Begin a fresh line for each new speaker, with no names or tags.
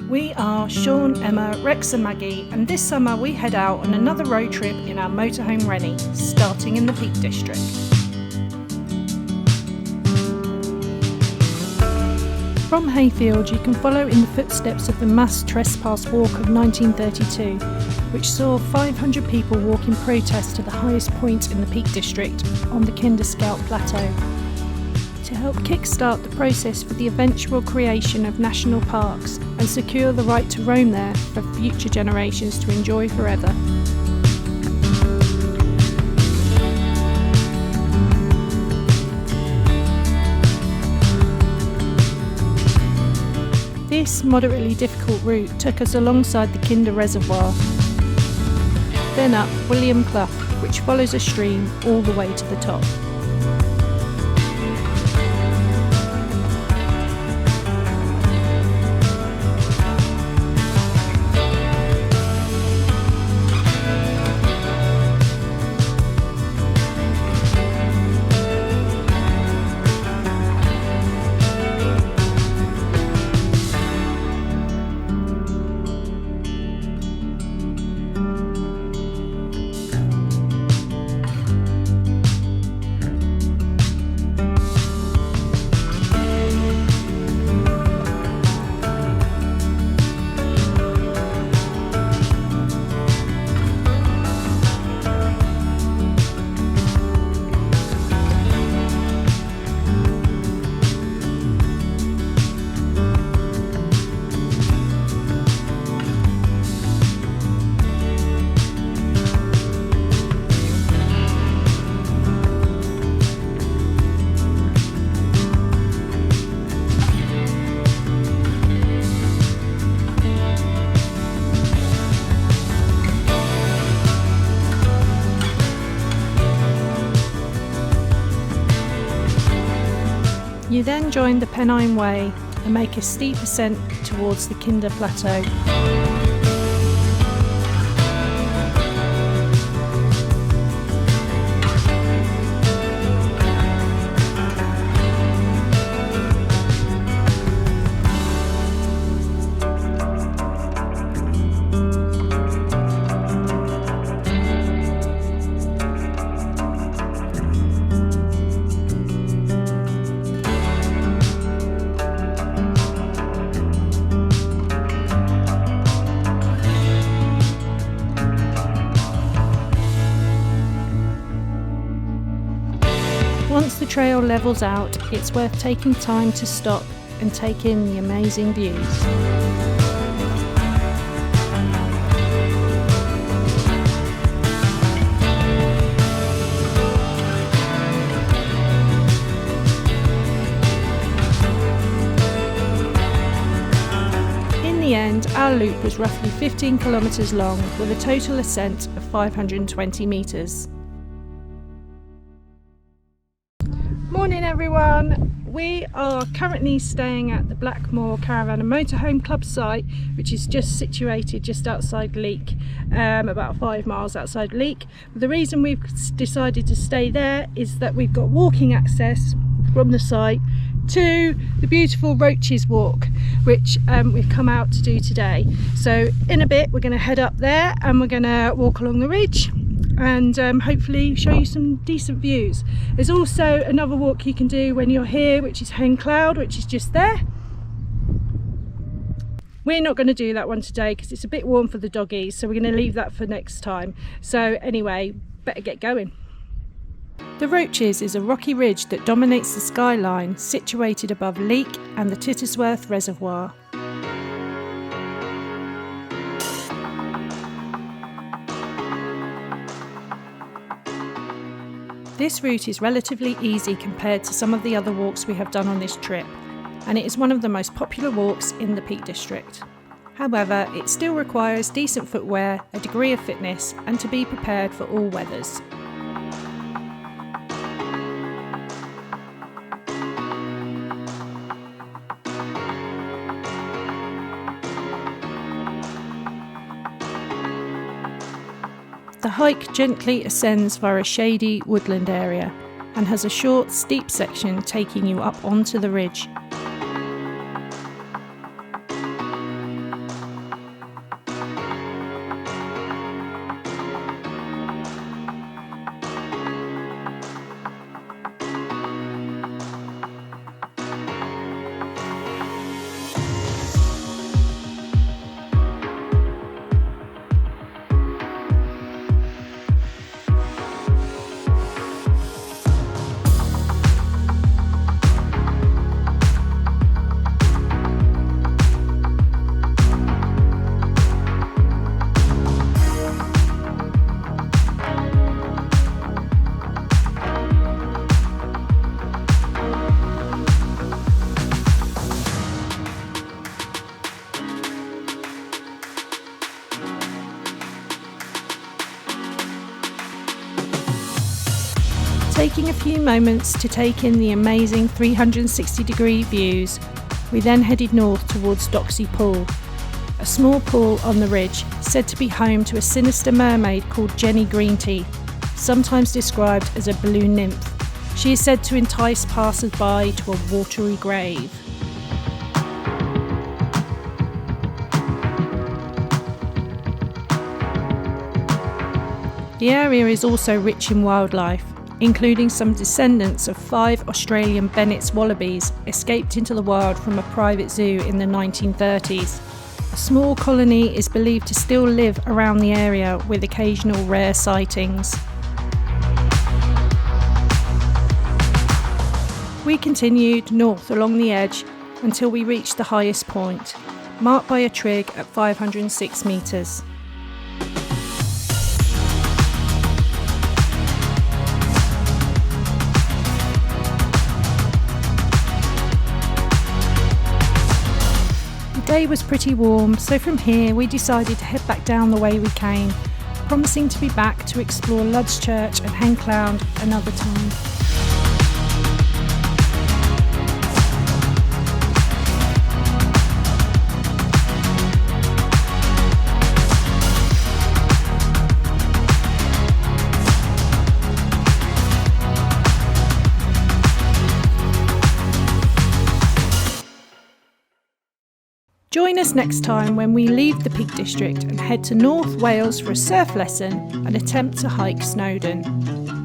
We are Sean, Emma, Rex and Maggie, and this summer we head out on another road trip in our motorhome Rennie, starting in the Peak District. From Hayfield you can follow in the footsteps of the mass trespass walk of 1932, which saw 500 people walk in protest to the highest point in the Peak District on the KINDER Scout Plateau. To help kick-start the process for the eventual creation of national parks and secure the right to roam there for future generations to enjoy forever. This moderately difficult route took us alongside the KINDER Reservoir, then up William Clough, which follows a stream all the way to the top. You then join the Pennine Way and make a steep ascent towards the KINDER Plateau. Once the trail levels out, it's worth taking time to stop and take in the amazing views. In the end, our loop was roughly 15 kilometres long with a total ascent of 520 metres. Morning everyone! We are currently staying at the Blackmore Caravan and Motorhome Club site, which is just situated just outside Leek, about 5 miles outside Leek. The reason we've decided to stay there is that we've got walking access from the site to the beautiful Roaches walk, which we've come out to do today. So in a bit we're going to head up there and we're going to walk along the ridge and hopefully show you some decent views. There's also another walk you can do when you're here, which is Hen Cloud, which is just there. We're not going to do that one today because it's a bit warm for the doggies, so we're going to leave that for next time. So anyway, better get going. The Roaches is a rocky ridge that dominates the skyline, situated above Leek and the Tittersworth Reservoir. This route is relatively easy compared to some of the other walks we have done on this trip, and it is one of the most popular walks in the Peak District. However, it still requires decent footwear, a degree of fitness, and to be prepared for all weathers. The hike gently ascends via a shady woodland area and has a short, steep section taking you up onto the ridge. Taking a few moments to take in the amazing 360-degree views, we then headed north towards Doxey Pool, a small pool on the ridge said to be home to a sinister mermaid called Jenny Greentea, sometimes described as a blue nymph. She is said to entice passers-by to a watery grave. The area is also rich in wildlife, including some descendants of 5 Australian Bennett's wallabies escaped into the wild from a private zoo in the 1930s. A small colony is believed to still live around the area with occasional rare sightings. We continued north along the edge until we reached the highest point, marked by a trig at 506 metres. The day was pretty warm, so from here we decided to head back down the way we came, promising to be back to explore Lud's Church and Hen Clound another time. Join us next time when we leave the Peak District and head to North Wales for a surf lesson and attempt to hike Snowdon.